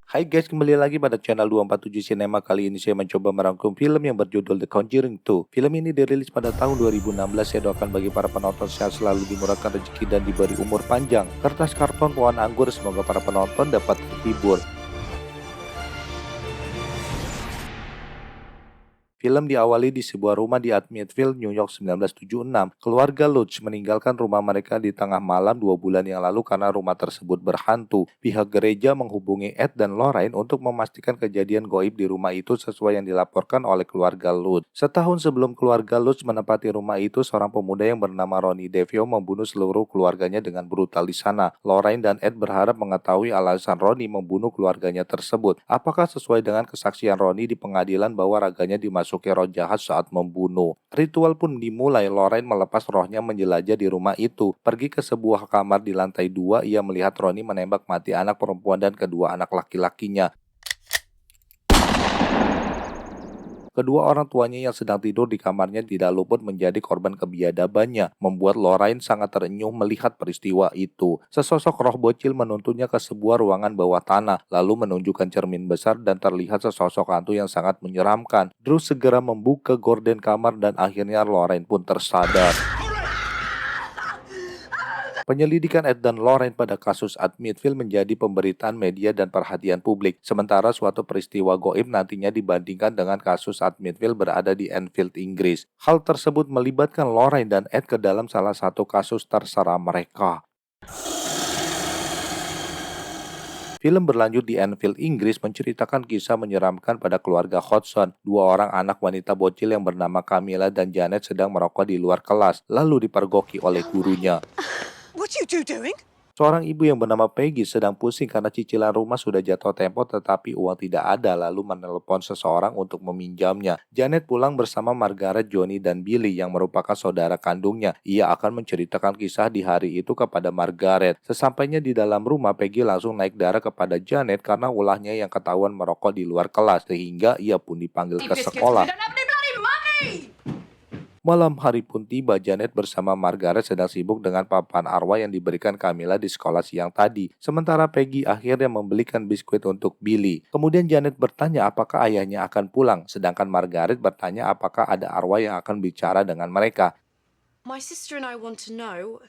Hai guys, kembali lagi pada channel 247 Cinema. Kali ini saya mencoba merangkum film yang berjudul The Conjuring 2. Film ini dirilis pada tahun 2016. Saya doakan bagi para penonton sehat selalu, dimurahkan rezeki dan diberi umur panjang. Kertas karton pohon anggur, semoga para penonton dapat terhibur. Film diawali di sebuah rumah di Admitville, New York 1976. Keluarga Lutz meninggalkan rumah mereka di tengah malam 2 bulan yang lalu karena rumah tersebut berhantu. Pihak gereja menghubungi Ed dan Lorraine untuk memastikan kejadian goib di rumah itu sesuai yang dilaporkan oleh keluarga Lutz. Setahun sebelum keluarga Lutz menempati rumah itu, seorang pemuda yang bernama Ronnie DeVio membunuh seluruh keluarganya dengan brutal di sana. Lorraine dan Ed berharap mengetahui alasan Ronnie membunuh keluarganya tersebut. Apakah sesuai dengan kesaksian Ronnie di pengadilan bahwa raganya dimasuki roh jahat saat membunuh. Ritual pun dimulai. Lorraine melepas rohnya menjelajah di rumah itu. Pergi ke sebuah kamar di lantai 2, ia melihat Ronnie menembak mati anak perempuan dan kedua anak laki-lakinya. Kedua orang tuanya yang sedang tidur di kamarnya tidak luput menjadi korban kebiadabannya, membuat Lorraine sangat terenyuh melihat peristiwa itu. Sesosok roh bocil menuntunnya ke sebuah ruangan bawah tanah, lalu menunjukkan cermin besar dan terlihat sesosok hantu yang sangat menyeramkan. Drew segera membuka gorden kamar dan akhirnya Lorraine pun tersadar. Penyelidikan Ed dan Lorraine pada kasus Admitville menjadi pemberitaan media dan perhatian publik, sementara suatu peristiwa goib nantinya dibandingkan dengan kasus Admitville berada di Enfield, Inggris. Hal tersebut melibatkan Lorraine dan Ed ke dalam salah satu kasus terserah mereka. Film berlanjut di Enfield, Inggris, menceritakan kisah menyeramkan pada keluarga Hodgson. Dua orang anak wanita bocil yang bernama Camilla dan Janet sedang merokok di luar kelas, lalu dipergoki oleh gurunya. What you two doing? Seorang ibu yang bernama Peggy sedang pusing karena cicilan rumah sudah jatuh tempo tetapi uang tidak ada, lalu menelepon seseorang untuk meminjamnya. Janet pulang bersama Margaret, Johnny, dan Billy yang merupakan saudara kandungnya. Ia akan menceritakan kisah di hari itu kepada Margaret. Sesampainya di dalam rumah, Peggy langsung naik darah kepada Janet karena ulahnya yang ketahuan merokok di luar kelas, sehingga ia pun dipanggil ke sekolah. Malam hari pun tiba. Janet bersama Margaret sedang sibuk dengan papan arwah yang diberikan Camilla di sekolah siang tadi. Sementara Peggy akhirnya membelikan biskuit untuk Billy. Kemudian Janet bertanya apakah ayahnya akan pulang, sedangkan Margaret bertanya apakah ada arwah yang akan bicara dengan mereka. My sister and I want to know.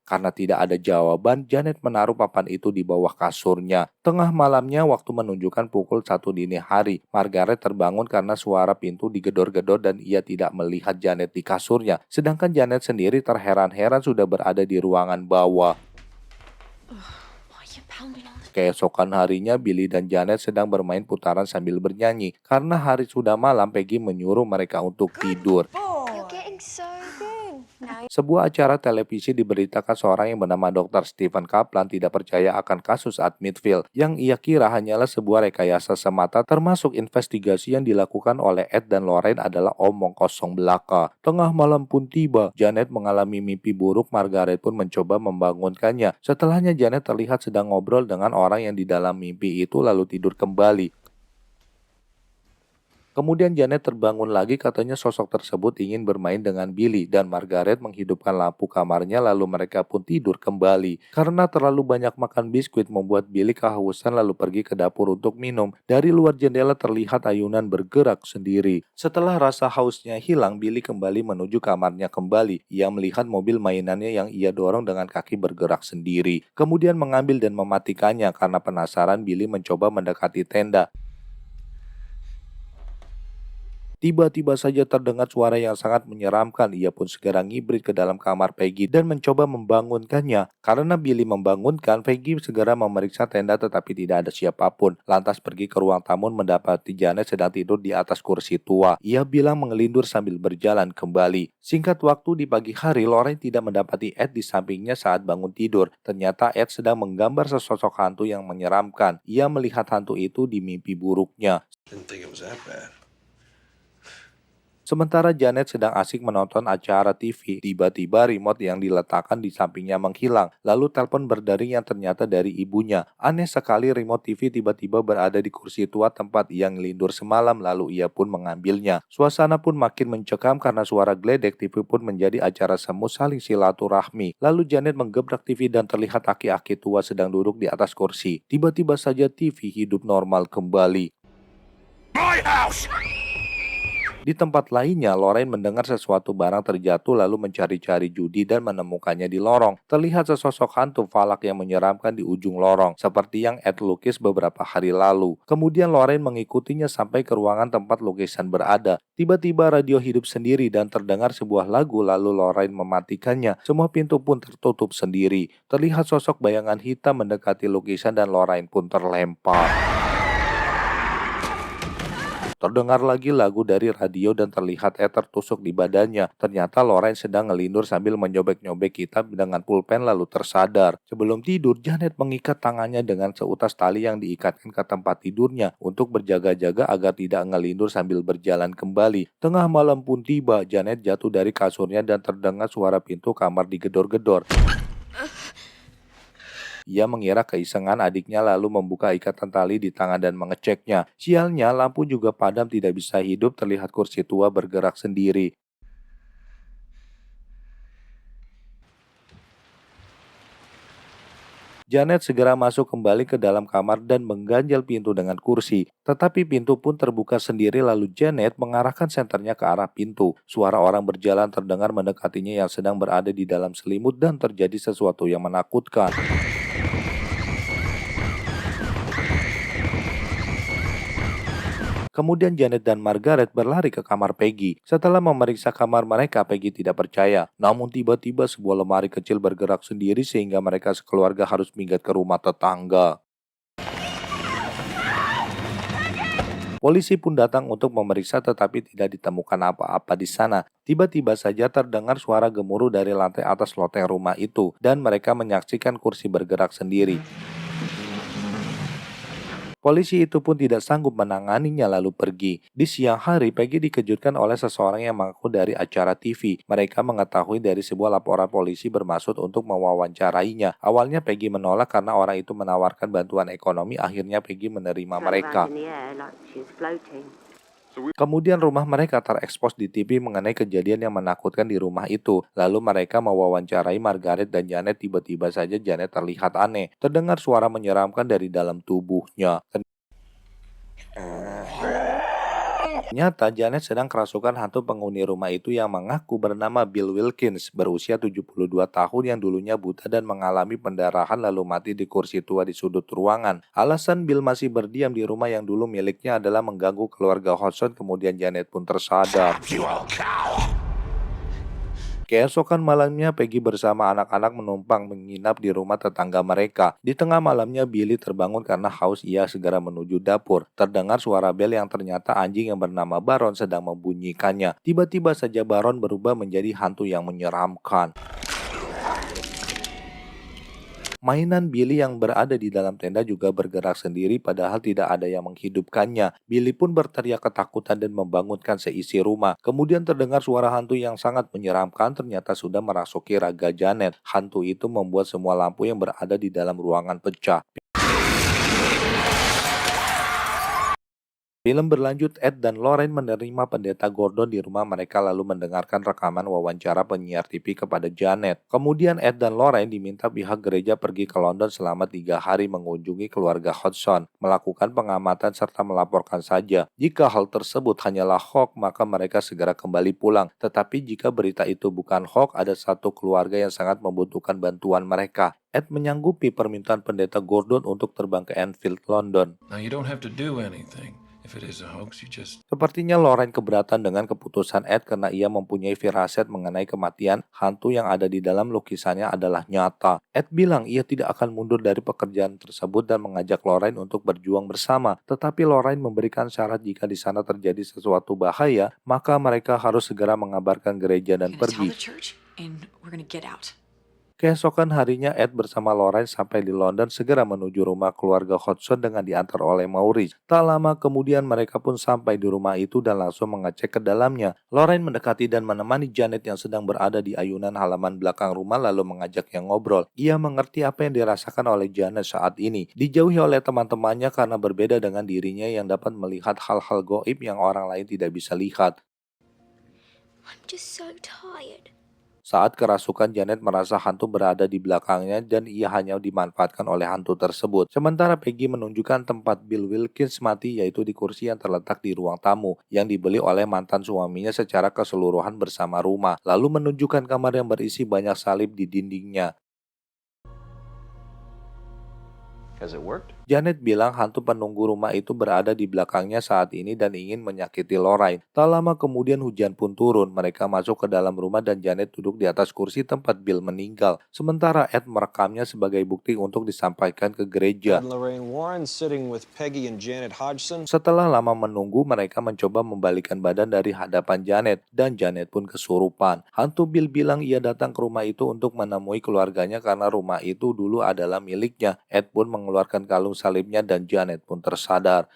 Karena tidak ada jawaban, Janet menaruh papan itu di bawah kasurnya. Tengah malamnya, waktu menunjukkan pukul 1 dini hari. Margaret terbangun karena suara pintu digedor-gedor dan ia tidak melihat Janet di kasurnya. Sedangkan Janet sendiri terheran-heran sudah berada di ruangan bawah. Why are you pounding on the... Keesokan harinya, Billy dan Janet sedang bermain putaran sambil bernyanyi. Karena hari sudah malam, Peggy menyuruh mereka untuk tidur. You're getting so good. Now Sebuah acara televisi diberitakan seorang yang bernama Dr. Stephen Kaplan tidak percaya akan kasus Admitville, yang ia kira hanyalah sebuah rekayasa semata, termasuk investigasi yang dilakukan oleh Ed dan Lorraine adalah omong kosong belaka. Tengah malam pun tiba. Janet mengalami mimpi buruk. Margaret pun mencoba membangunkannya. Setelahnya Janet terlihat sedang ngobrol dengan orang yang di dalam mimpi itu lalu tidur kembali. Kemudian Janet terbangun lagi, katanya sosok tersebut ingin bermain dengan Billy dan Margaret menghidupkan lampu kamarnya lalu mereka pun tidur kembali. Karena terlalu banyak makan biskuit membuat Billy kehausan lalu pergi ke dapur untuk minum. Dari luar jendela terlihat ayunan bergerak sendiri. Setelah rasa hausnya hilang, Billy kembali menuju kamarnya kembali. Ia melihat mobil mainannya yang ia dorong dengan kaki bergerak sendiri. Kemudian mengambil dan mematikannya. Karena penasaran, Billy mencoba mendekati tenda. Tiba-tiba saja terdengar suara yang sangat menyeramkan. Ia pun segera ngibrit ke dalam kamar Peggy dan mencoba membangunkannya. Karena Billy membangunkan, Peggy segera memeriksa tenda tetapi tidak ada siapapun. Lantas pergi ke ruang tamu mendapati Janet sedang tidur di atas kursi tua. Ia bilang mengelindur sambil berjalan kembali. Singkat waktu di pagi hari, Lorraine tidak mendapati Ed di sampingnya saat bangun tidur. Ternyata Ed sedang menggambar sesosok hantu yang menyeramkan. Ia melihat hantu itu di mimpi buruknya. Didn't think it was that bad. Sementara Janet sedang asik menonton acara TV, tiba-tiba remote yang diletakkan di sampingnya menghilang. Lalu telepon berdering yang ternyata dari ibunya. Aneh sekali, remote TV tiba-tiba berada di kursi tua tempat ia ngelindur semalam, lalu ia pun mengambilnya. Suasana pun makin mencekam karena suara geledek TV pun menjadi acara semu saling silaturahmi. Lalu Janet menggebrak TV dan terlihat aki-aki tua sedang duduk di atas kursi. Tiba-tiba saja TV hidup normal kembali. Di tempat lainnya, Lorraine mendengar sesuatu barang terjatuh lalu mencari-cari Judy dan menemukannya di lorong. Terlihat sesosok hantu falak yang menyeramkan di ujung lorong, seperti yang Ed lukis beberapa hari lalu. Kemudian Lorraine mengikutinya sampai ke ruangan tempat lukisan berada. Tiba-tiba radio hidup sendiri dan terdengar sebuah lagu, lalu Lorraine mematikannya. Semua pintu pun tertutup sendiri. Terlihat sosok bayangan hitam mendekati lukisan dan Lorraine pun terlempar. Terdengar lagi lagu dari radio dan terlihat Ed tertusuk di badannya. Ternyata Lorraine sedang ngelindur sambil menyobek-nyobek kitab dengan pulpen lalu tersadar. Sebelum tidur, Janet mengikat tangannya dengan seutas tali yang diikatkan ke tempat tidurnya untuk berjaga-jaga agar tidak ngelindur sambil berjalan kembali. Tengah malam pun tiba, Janet jatuh dari kasurnya dan terdengar suara pintu kamar digedor-gedor. Ia mengira keisengan adiknya lalu membuka ikatan tali di tangan dan mengeceknya. Sialnya, lampu juga padam tidak bisa hidup, terlihat kursi tua bergerak sendiri. Janet segera masuk kembali ke dalam kamar dan mengganjal pintu dengan kursi. Tetapi pintu pun terbuka sendiri lalu Janet mengarahkan senternya ke arah pintu. Suara orang berjalan terdengar mendekatinya yang sedang berada di dalam selimut dan terjadi sesuatu yang menakutkan. Kemudian Janet dan Margaret berlari ke kamar Peggy. Setelah memeriksa kamar mereka, Peggy tidak percaya. Namun tiba-tiba sebuah lemari kecil bergerak sendiri sehingga mereka sekeluarga harus minggat ke rumah tetangga. Polisi pun datang untuk memeriksa tetapi tidak ditemukan apa-apa di sana. Tiba-tiba saja terdengar suara gemuruh dari lantai atas loteng rumah itu dan mereka menyaksikan kursi bergerak sendiri. Polisi itu pun tidak sanggup menanganinya lalu pergi. Di siang hari, Peggy dikejutkan oleh seseorang yang mengaku dari acara TV. Mereka mengetahui dari sebuah laporan polisi bermaksud untuk mewawancarainya. Awalnya Peggy menolak karena orang itu menawarkan bantuan ekonomi, akhirnya Peggy menerima mereka. Kemudian rumah mereka terekspos di TV mengenai kejadian yang menakutkan di rumah itu. Lalu mereka mewawancarai Margaret dan Janet. Tiba-tiba saja Janet terlihat aneh. Terdengar suara menyeramkan dari dalam tubuhnya. Ternyata Janet sedang kerasukan hantu penghuni rumah itu yang mengaku bernama Bill Wilkins, berusia 72 tahun yang dulunya buta dan mengalami pendarahan lalu mati di kursi tua di sudut ruangan. Alasan Bill masih berdiam di rumah yang dulu miliknya adalah mengganggu keluarga Hodgson, kemudian Janet pun tersadar. Keesokan malamnya, Peggy bersama anak-anak menumpang menginap di rumah tetangga mereka. Di tengah malamnya, Billy terbangun karena haus. Ia segera menuju dapur. Terdengar suara bel yang ternyata anjing yang bernama Baron sedang membunyikannya. Tiba-tiba saja Baron berubah menjadi hantu yang menyeramkan. Mainan Billy yang berada di dalam tenda juga bergerak sendiri padahal tidak ada yang menghidupkannya. Billy pun berteriak ketakutan dan membangunkan seisi rumah. Kemudian terdengar suara hantu yang sangat menyeramkan, ternyata sudah merasuki raga Janet. Hantu itu membuat semua lampu yang berada di dalam ruangan pecah. Film berlanjut, Ed dan Lorraine menerima pendeta Gordon di rumah mereka lalu mendengarkan rekaman wawancara penyiar TV kepada Janet. Kemudian Ed dan Lorraine diminta pihak gereja pergi ke London selama 3 hari mengunjungi keluarga Hodgson, melakukan pengamatan serta melaporkan saja. Jika hal tersebut hanyalah hoax, maka mereka segera kembali pulang. Tetapi jika berita itu bukan hoax, ada satu keluarga yang sangat membutuhkan bantuan mereka. Ed menyanggupi permintaan pendeta Gordon untuk terbang ke Enfield, London. Now you don't have to do anything. If it is a hoax, you just... Sepertinya Lorraine keberatan dengan keputusan Ed karena ia mempunyai firasat mengenai kematian. Hantu yang ada di dalam lukisannya adalah nyata. Ed bilang ia tidak akan mundur dari pekerjaan tersebut dan mengajak Lorraine untuk berjuang bersama. Tetapi Lorraine memberikan syarat jika di sana terjadi sesuatu bahaya, maka mereka harus segera mengabarkan gereja dan pergi. Keesokan harinya, Ed bersama Lorraine sampai di London segera menuju rumah keluarga Hodgson dengan diantar oleh Maurice. Tak lama kemudian mereka pun sampai di rumah itu dan langsung mengecek ke dalamnya. Lorraine mendekati dan menemani Janet yang sedang berada di ayunan halaman belakang rumah lalu mengajaknya ngobrol. Ia mengerti apa yang dirasakan oleh Janet saat ini. Dijauhi oleh teman-temannya karena berbeda dengan dirinya yang dapat melihat hal-hal goib yang orang lain tidak bisa lihat. I'm just so tired. Saat kerasukan, Janet merasa hantu berada di belakangnya dan ia hanya dimanfaatkan oleh hantu tersebut. Sementara Peggy menunjukkan tempat Bill Wilkins mati, yaitu di kursi yang terletak di ruang tamu yang dibeli oleh mantan suaminya secara keseluruhan bersama rumah, lalu menunjukkan kamar yang berisi banyak salib di dindingnya. Has it worked? Janet bilang hantu penunggu rumah itu berada di belakangnya saat ini dan ingin menyakiti Lorraine. Tak lama kemudian hujan pun turun. Mereka masuk ke dalam rumah dan Janet duduk di atas kursi tempat Bill meninggal. Sementara Ed merekamnya sebagai bukti untuk disampaikan ke gereja. And Lorraine Warren sitting with Peggy and Janet Hodgson. Setelah lama menunggu, mereka mencoba membalikan badan dari hadapan Janet dan Janet pun kesurupan. Hantu Bill bilang ia datang ke rumah itu untuk menemui keluarganya karena rumah itu dulu adalah miliknya. Ed pun mengeluarkan kalung salibnya dan Janet pun tersadar.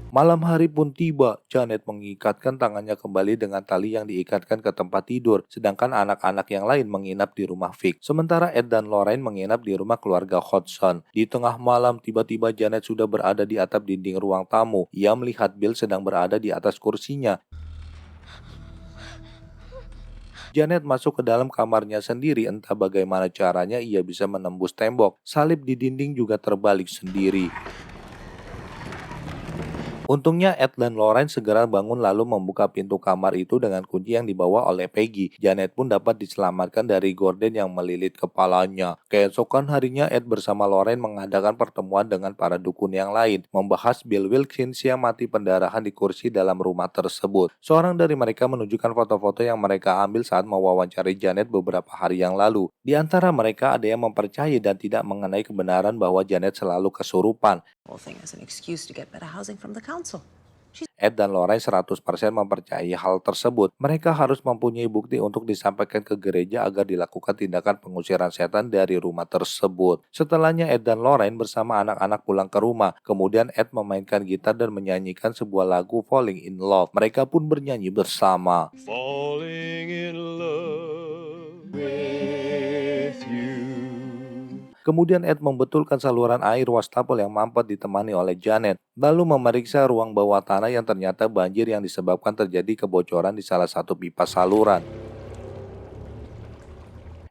Malam hari pun tiba. Janet mengikatkan tangannya kembali dengan tali yang diikatkan ke tempat tidur, sedangkan anak-anak yang lain menginap di rumah Vic. Sementara Ed dan Lorraine menginap di rumah keluarga Hodgson. Di tengah malam, tiba-tiba Janet sudah berada di atap dinding ruang tamu. Ia melihat Bill sedang berada di atas kursinya. Janet masuk ke dalam kamarnya sendiri, entah bagaimana caranya ia bisa menembus tembok. Salib di dinding juga terbalik sendiri. Untungnya Ed dan Lorraine segera bangun lalu membuka pintu kamar itu dengan kunci yang dibawa oleh Peggy. Janet pun dapat diselamatkan dari gorden yang melilit kepalanya. Keesokan harinya Ed bersama Lorraine mengadakan pertemuan dengan para dukun yang lain, membahas Bill Wilkins yang mati pendarahan di kursi dalam rumah tersebut. Seorang dari mereka menunjukkan foto-foto yang mereka ambil saat mewawancari Janet beberapa hari yang lalu. Di antara mereka ada yang mempercayai dan tidak mengenai kebenaran bahwa Janet selalu kesurupan. Whole thing as an excuse to get better housing from the council. Ed dan Lorraine 100% mempercayai hal tersebut. Mereka harus mempunyai bukti untuk disampaikan ke gereja agar dilakukan tindakan pengusiran setan dari rumah tersebut. Setelahnya Ed dan Lorraine bersama anak-anak pulang ke rumah. Kemudian Ed memainkan gitar dan menyanyikan sebuah lagu Falling in Love. Mereka pun bernyanyi bersama. Falling in love with you. Kemudian Ed membetulkan saluran air wastafel yang mampet ditemani oleh Janet, lalu memeriksa ruang bawah tanah yang ternyata banjir yang disebabkan terjadi kebocoran di salah satu pipa saluran.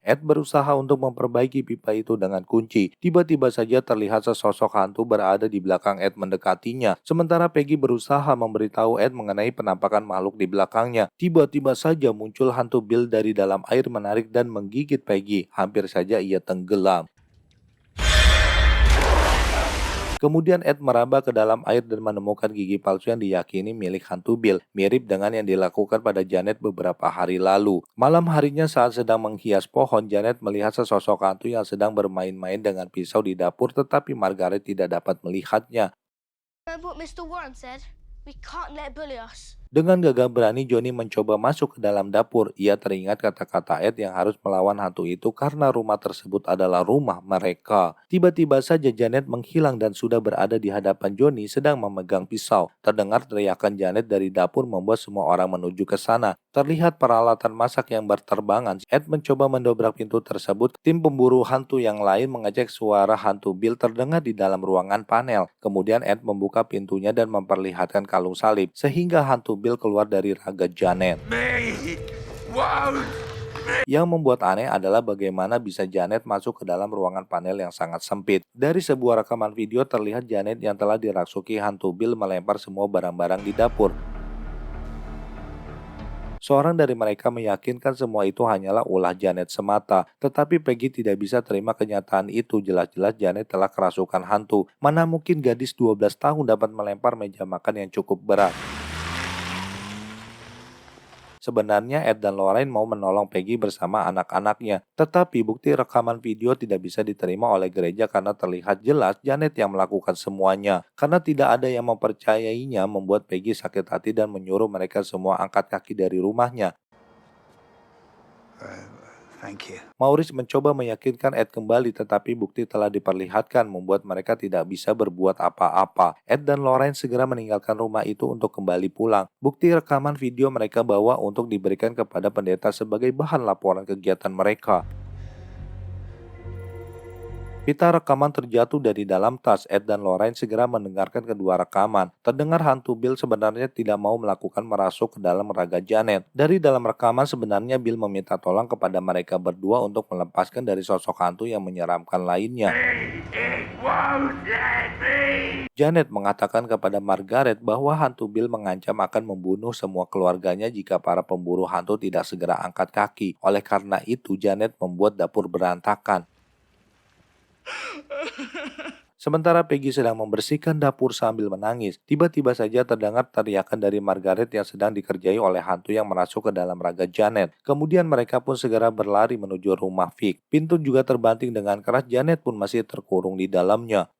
Ed berusaha untuk memperbaiki pipa itu dengan kunci. Tiba-tiba saja terlihat sesosok hantu berada di belakang Ed mendekatinya. Sementara Peggy berusaha memberitahu Ed mengenai penampakan makhluk di belakangnya. Tiba-tiba saja muncul hantu Bill dari dalam air menarik dan menggigit Peggy. Hampir saja ia tenggelam. Kemudian Ed meraba ke dalam air dan menemukan gigi palsu yang diyakini milik hantu Bill, mirip dengan yang dilakukan pada Janet beberapa hari lalu. Malam harinya saat sedang menghias pohon, Janet melihat sesosok hantu yang sedang bermain-main dengan pisau di dapur, tetapi Margaret tidak dapat melihatnya. Remember what Mr. Warren said? We can't let bully us. Dengan gagah berani, Johnny mencoba masuk ke dalam dapur. Ia teringat kata-kata Ed yang harus melawan hantu itu karena rumah tersebut adalah rumah mereka. Tiba-tiba saja Janet menghilang dan sudah berada di hadapan Johnny sedang memegang pisau. Terdengar teriakan Janet dari dapur membuat semua orang menuju ke sana. Terlihat peralatan masak yang berterbangan. Ed mencoba mendobrak pintu tersebut. Tim pemburu hantu yang lain mengecek suara hantu Bill terdengar di dalam ruangan panel. Kemudian Ed membuka pintunya dan memperlihatkan kalung salib, sehingga hantu Bill keluar dari raga Janet. Yang membuat aneh adalah bagaimana bisa Janet masuk ke dalam ruangan panel yang sangat sempit. Dari sebuah rekaman video terlihat Janet yang telah dirasuki hantu Bill melempar semua barang-barang di dapur. Seorang dari mereka meyakinkan semua itu hanyalah ulah Janet semata. Tetapi Peggy tidak bisa terima kenyataan itu. Jelas-jelas Janet telah kerasukan hantu. Mana mungkin gadis 12 tahun dapat melempar meja makan yang cukup berat. Sebenarnya Ed dan Lorraine mau menolong Peggy bersama anak-anaknya. Tetapi bukti rekaman video tidak bisa diterima oleh gereja karena terlihat jelas Janet yang melakukan semuanya. Karena tidak ada yang mempercayainya, membuat Peggy sakit hati dan menyuruh mereka semua angkat kaki dari rumahnya. Thank you. Maurice mencoba meyakinkan Ed kembali, tetapi bukti telah diperlihatkan membuat mereka tidak bisa berbuat apa-apa. Ed dan Lorraine segera meninggalkan rumah itu untuk kembali pulang. Bukti rekaman video mereka bawa untuk diberikan kepada pendeta sebagai bahan laporan kegiatan mereka. Pita rekaman terjatuh dari dalam tas. Ed dan Lorraine segera mendengarkan kedua rekaman. Terdengar hantu Bill sebenarnya tidak mau melakukan merasuk ke dalam raga Janet. Dari dalam rekaman sebenarnya Bill meminta tolong kepada mereka berdua untuk melepaskan dari sosok hantu yang menyeramkan lainnya. Janet mengatakan kepada Margaret bahwa hantu Bill mengancam akan membunuh semua keluarganya jika para pemburu hantu tidak segera angkat kaki. Oleh karena itu, Janet membuat dapur berantakan. Sementara Peggy sedang membersihkan dapur sambil menangis, tiba-tiba saja terdengar teriakan dari Margaret yang sedang dikerjai oleh hantu yang merasuk ke dalam raga Janet. Kemudian mereka pun segera berlari menuju rumah Vic. Pintu juga terbanting dengan keras. Janet pun masih terkurung di dalamnya.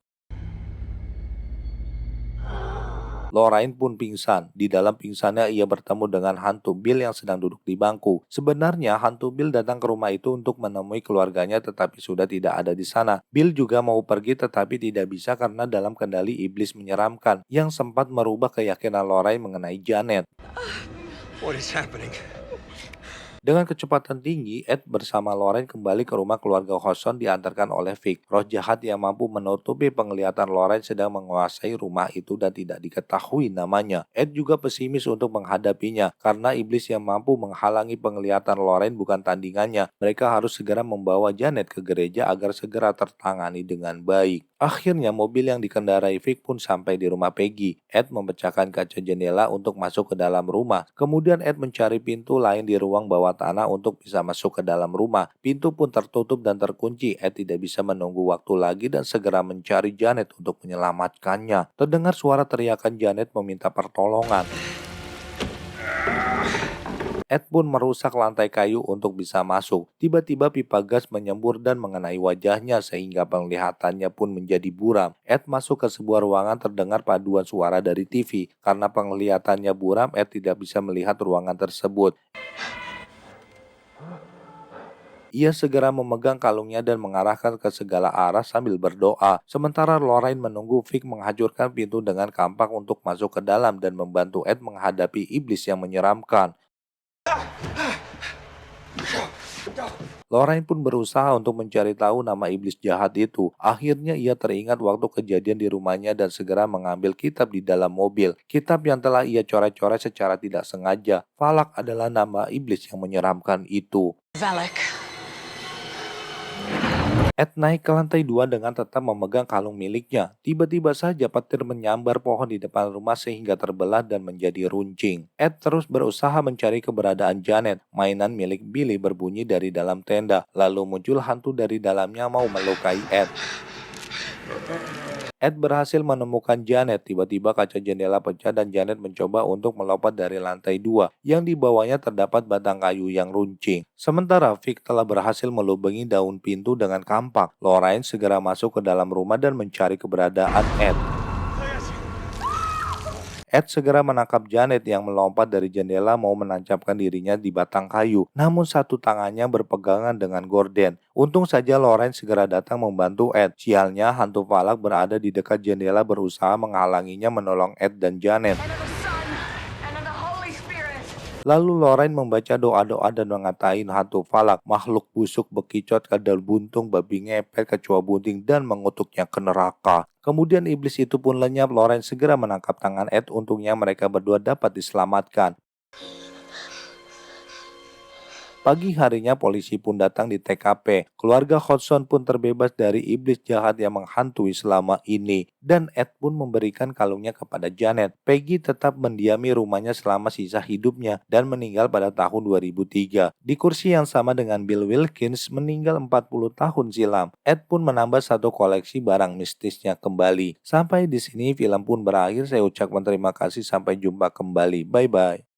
Lorraine pun pingsan. Di dalam pingsannya ia bertemu dengan hantu Bill yang sedang duduk di bangku. Sebenarnya hantu Bill datang ke rumah itu untuk menemui keluarganya tetapi sudah tidak ada di sana. Bill juga mau pergi tetapi tidak bisa karena dalam kendali iblis menyeramkan yang sempat merubah keyakinan Lorraine mengenai Janet. What is happening? Dengan kecepatan tinggi, Ed bersama Lorraine kembali ke rumah keluarga Hodgson diantarkan oleh Vic. Roh jahat yang mampu menutupi penglihatan Lorraine sedang menguasai rumah itu dan tidak diketahui namanya. Ed juga pesimis untuk menghadapinya karena iblis yang mampu menghalangi penglihatan Lorraine bukan tandingannya. Mereka harus segera membawa Janet ke gereja agar segera tertangani dengan baik. Akhirnya mobil yang dikendarai Vic pun sampai di rumah Peggy. Ed memecahkan kaca jendela untuk masuk ke dalam rumah. Kemudian Ed mencari pintu lain di ruang bawah tanah untuk bisa masuk ke dalam rumah. Pintu pun tertutup dan terkunci. Ed tidak bisa menunggu waktu lagi dan segera mencari Janet untuk menyelamatkannya. Terdengar suara teriakan Janet meminta pertolongan. Ed pun merusak lantai kayu untuk bisa masuk. Tiba-tiba pipa gas menyembur dan mengenai wajahnya sehingga penglihatannya pun menjadi buram. Ed masuk ke sebuah ruangan, terdengar paduan suara dari TV. Karena penglihatannya buram, Ed tidak bisa melihat ruangan tersebut. Ia segera memegang kalungnya dan mengarahkan ke segala arah sambil berdoa. Sementara Lorraine menunggu Vic menghancurkan pintu dengan kampak untuk masuk ke dalam dan membantu Ed menghadapi iblis yang menyeramkan. Lorraine pun berusaha untuk mencari tahu nama iblis jahat itu. Akhirnya ia teringat waktu kejadian di rumahnya dan segera mengambil kitab di dalam mobil. Kitab yang telah ia coret-coret secara tidak sengaja. Valak adalah nama iblis yang menyeramkan itu. Valak. Ed naik ke lantai 2 dengan tetap memegang kalung miliknya. Tiba-tiba saja petir menyambar pohon di depan rumah sehingga terbelah dan menjadi runcing. Ed terus berusaha mencari keberadaan Janet. Mainan milik Billy berbunyi dari dalam tenda. Lalu muncul hantu dari dalamnya mau melukai Ed. Ed berhasil menemukan Janet. Tiba-tiba kaca jendela pecah dan Janet mencoba untuk melompat dari lantai 2. Yang di bawahnya terdapat batang kayu yang runcing. Sementara Vic telah berhasil melubangi daun pintu dengan kampak. Lorraine segera masuk ke dalam rumah dan mencari keberadaan Ed. Ed segera menangkap Janet yang melompat dari jendela mau menancapkan dirinya di batang kayu. Namun satu tangannya berpegangan dengan gorden. Untung saja Lorraine segera datang membantu Ed. Sialnya hantu Valak berada di dekat jendela berusaha menghalanginya menolong Ed dan Janet. Lalu Lorraine membaca doa-doa dan mengatain hantu Valak, makhluk busuk bekicot, kadal buntung, babi ngepet, kecoa bunting, dan mengutuknya ke neraka. Kemudian iblis itu pun lenyap. Lorraine segera menangkap tangan Ed. Untungnya mereka berdua dapat diselamatkan. Pagi harinya polisi pun datang di TKP. Keluarga Hodgson pun terbebas dari iblis jahat yang menghantui selama ini. Dan Ed pun memberikan kalungnya kepada Janet. Peggy tetap mendiami rumahnya selama sisa hidupnya dan meninggal pada tahun 2003. Di kursi yang sama dengan Bill Wilkins meninggal 40 tahun silam. Ed pun menambah satu koleksi barang mistisnya kembali. Sampai di sini film pun berakhir. Saya ucapkan terima kasih, sampai jumpa kembali. Bye-bye.